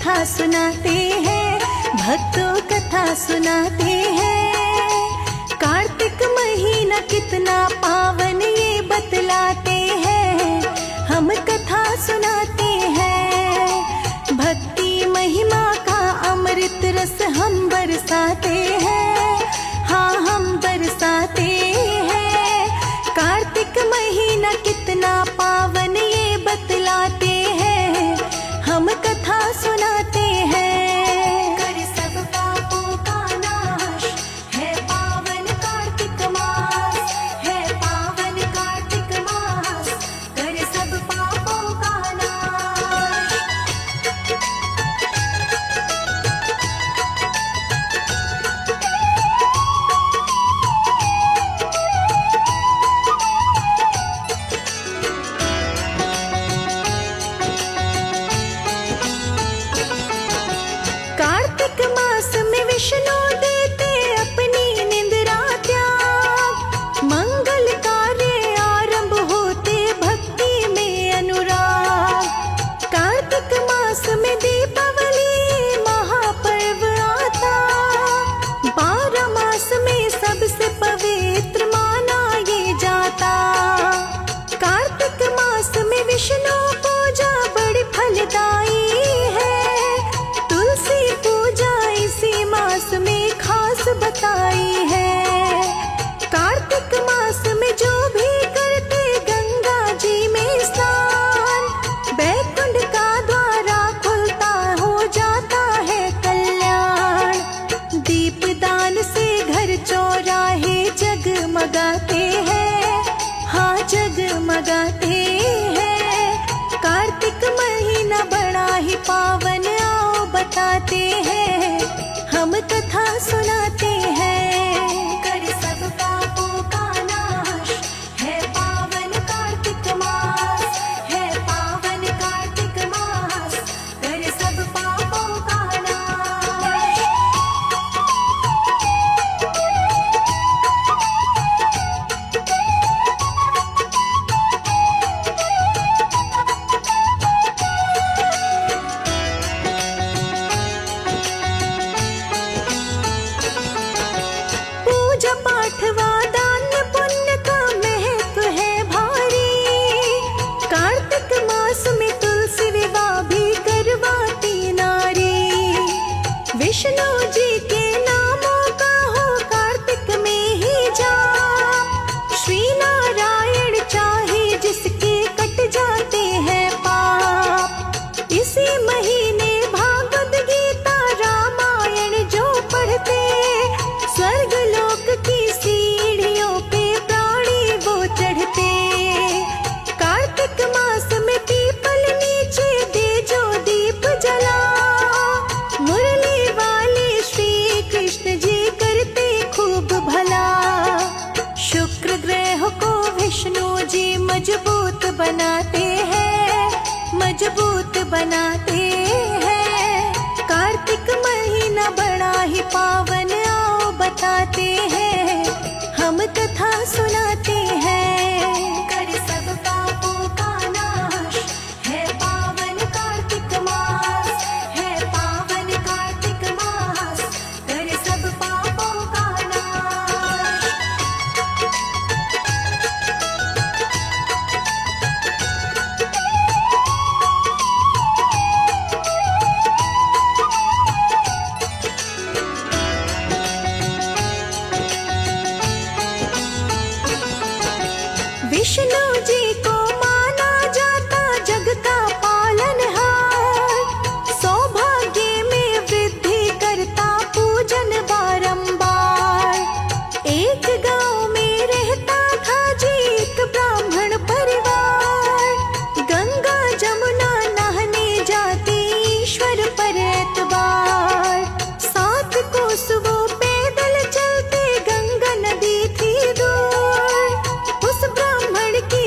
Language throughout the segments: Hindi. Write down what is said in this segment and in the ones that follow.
कथा सुनाते हैं, भक्तों कथा सुनाते हैं। कार्तिक महीना कितना पावन ये बतलाते हैं, हम कथा सुनाते हैं। भक्ति महिमा का अमृत रस हम बरसाते हैं, हाँ हम बरसाते हैं। कार्तिक महीना कितना पावन ये बतलाते हैं, हम कथा सुनाते हैं। कर सब पापों का नाश है पावन कार्तिक मास, है पावन कार्तिक मास, कर सब पापों का नाश। कार्तिक मास में विष्णु देते अपनी निंद्रा त्याग, मंगल कार्य आरंभ होते भक्ति में अनुराग। कार्तिक मास में दीपावली महापर्व आता, 12 मास में सबसे पवित्र माना ये जाता। कार्तिक मास में विष्णु पूजा बड़ी फलदायी है, तुलसी पूजा इसी मास में खास बताई है। कार्तिक मास में जो भी करते गंगा जी में स्नान, बैकुंठ का द्वारा खुलता हो जाता है कल्याण। दीपदान से घर चौराहे जगमगाते हैं, हाँ जगमगाते हैं। कार्तिक महीना बड़ा ही पावन आओ बताते हैं, हम कथा सुनाते हैं। कर सब पापों का नाश है पावन कार्तिक मास, है पावन कार्तिक मास, कर सब पापों का नाश। पूजा पाठ व दान पुण्य का महत्व है भारी, कार्तिक मास में तुलसी विवाह भी करवाती नारी। विष्णु जी के नामों का हो कार्तिक में ही जाप, श्री नारायण चाहे जिसके कट जाते हैं पाप। इसी महीने भागवत गीता रामायण जो पढ़ते, स्वर्ग लोक की सीढ़ियों पे प्राणी वो चढ़ते। कार्तिक मास में पीपल नीचे दे जो दीप जला, मुरली वाले श्री कृष्ण जी करते खूब भला। शुक्र ग्रह को विष्णु जी मजबूत बनाते हैं, मजबूत बनाते हैं। कार्तिक महीना बड़ा ही पावन आओ बताते हैं, हम कथा सुनाते हैं। कर सब पापों का नाश है पावन कार्तिक मास, है पावन कार्तिक मास, कर सब पापों का नाश। विष्णु जी को माना जाता जग का पालनहार, सौभाग्य में वृद्धि करता पूजन बारंबार। एक गांव में रहता था जी एक ब्राह्मण परिवार, गंगा जमुना नहाने जाती ईश्वर पर एतबार। 7 कोस वो पैदल चलते, गंगा नदी थी दूर, उस ब्राह्मण की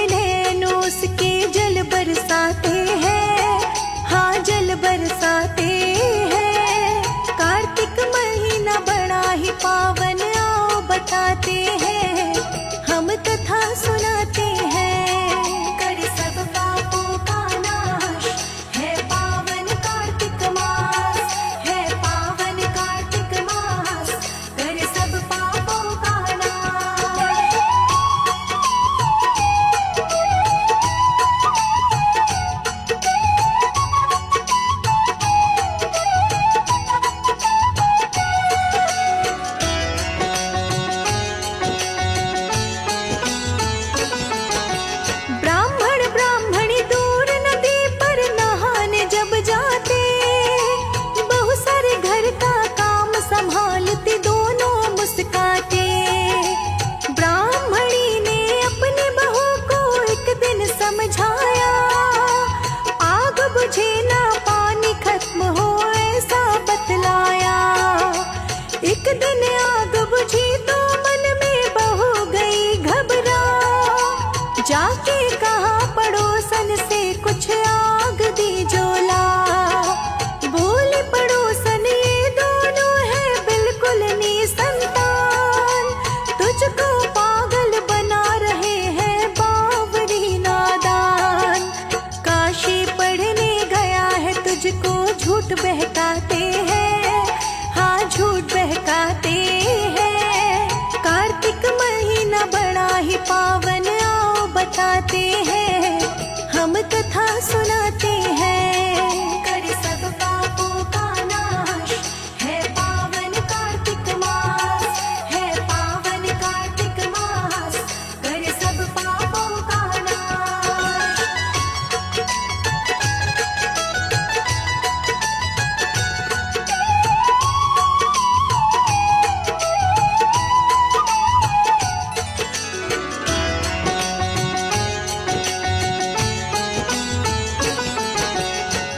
नैनों के जल बरसाते हैं, हाँ जल बरसाते हैं। कार्तिक महीना बड़ा ही पावन, आओ बताते हैं हम कथा सुनाते हैं। कर सब पापों का नाश है पावन कार्तिक मास, है पावन कार्तिक मास, कर सब पापों का नाश। ब्राह्मण ब्राह्मणी दूर नदी पर नहाने जब जाते, बहुत सारे घर का काम संभालते दोनों मुस्काते। ब्राह्मणी ने अपनी बहू को एक दिन समझाया, आग बुझे ना पानी खत्म हो ऐसा बतलाया। एक दिन आग बुझी तो मन में बहू गई घबरा, जाके कहा पड़ोसन से कुछ आग दी जोला। बोले पड़ोसन ये दोनों है बिल्कुल निसंतान, तुझको पागल बना रहे हैं बावरी नादान। काशी पढ़ने गया है तुझको झूठ बहकाते हैं, हाँ झूठ बहकाते हैं। कार्तिक महीना बड़ा ही पावन, आओ बताते हैं हम कथा सुनाते हैं। कर सब पापों का नाश है पावन कार्तिक मास, है पावन कार्तिक मास, कर सब पापों का नाश।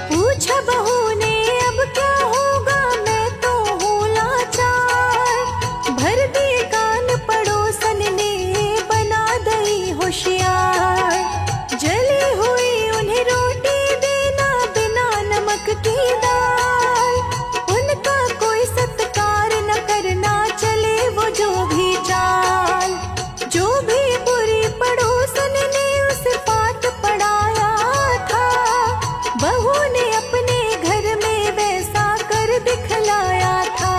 पूछा बहू ने अब क्या होगा, मैं तो हूँ लाचार। भर दिए कान पड़ोसन ने बना दई होशियार। जली हुई उन्हें रोटी देना बिना नमक की दाल, उनका कोई सत्कार न करना चले वो जो भी चाल। जो भी बुरी पड़ोसन ने उसे पाठ पढ़ाया था, बहू ने अपने घर में वैसा कर दिखलाया था।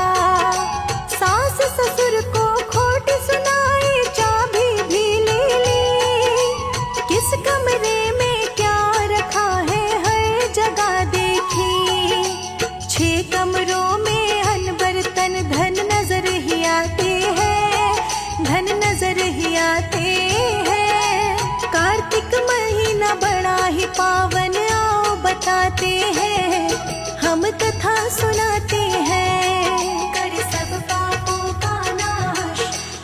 सास ससुर को खोट सुनाई, चाबी भी ले ली, किस कमरे में क्या रखा है हर जगह देखी। 6 कमरों में अन बर्तन धन नजर ही आते हैं, धन नजर ही आते हैं। कार्तिक महीना बड़ा ही पावन, आओ बताते हैं हम कथा सुनाते हैं। कर सब पापों का नाश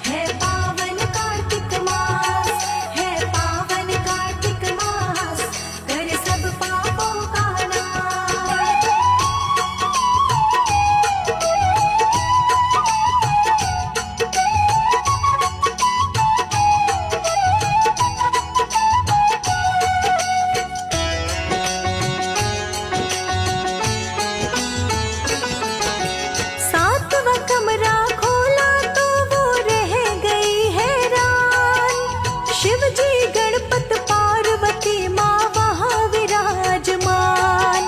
है पावन कार्तिक मास, है पावन कार्तिक मास, कर सब पापों का नाश। सातवां कमरा खोला तो वो रह गई हैरान। शिव जी गणपत पार्वती माँ वहाँ विराजमान।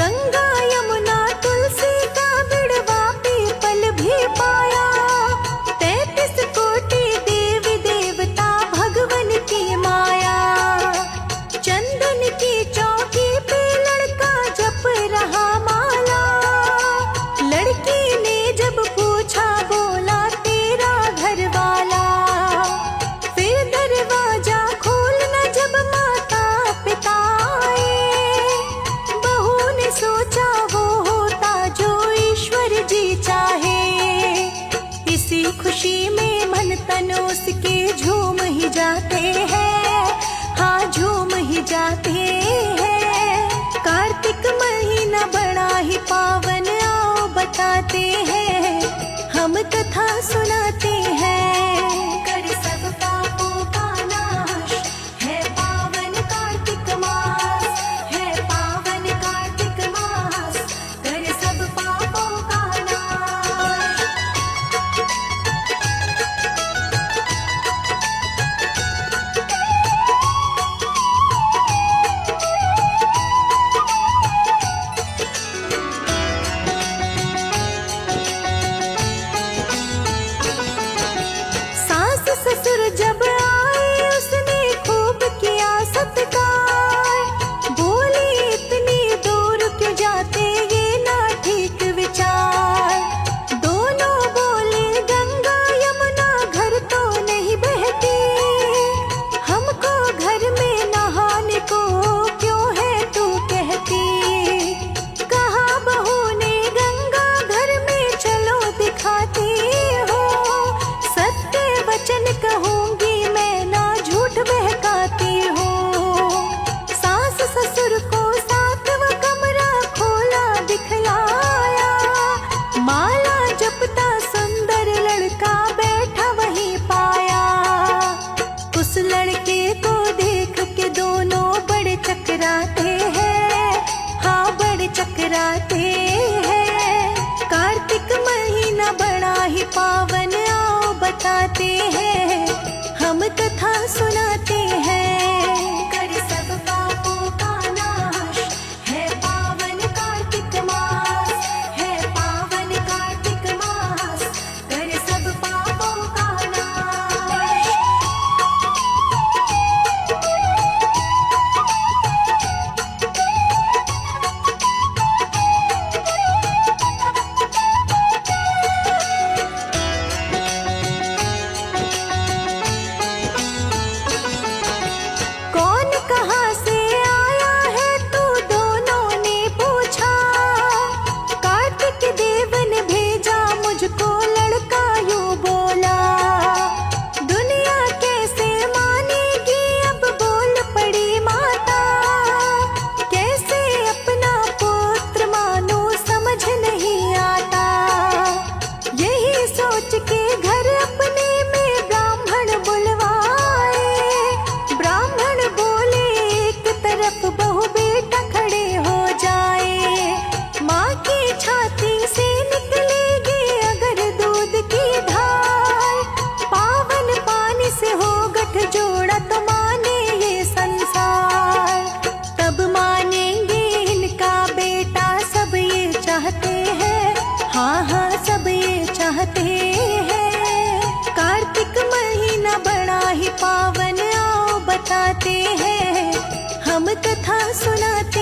गंगा यमुना तुलसी का बिड़वा पीपल भी पाया, 33 कोटि देवी देवता भगवन की माया। चंदन की चौकी पे लड़का जप रहा माला, लड़की ने जब पूछा बोला तेरा घर वाला। फिर दरवाजा खोलना जब माता पिता आए, बहू ने सोचा वो होता जो ईश्वर जी चाहे। इसी खुशी में मन तन उसके झूम ही जाते हैं, हाँ झूम ही जाते हैं। कार्तिक महीना बड़ा ही पावन, आओ बताते हैं हम कथा सुनाते हैं। कर सब पापों का नाश है कथा सुनाती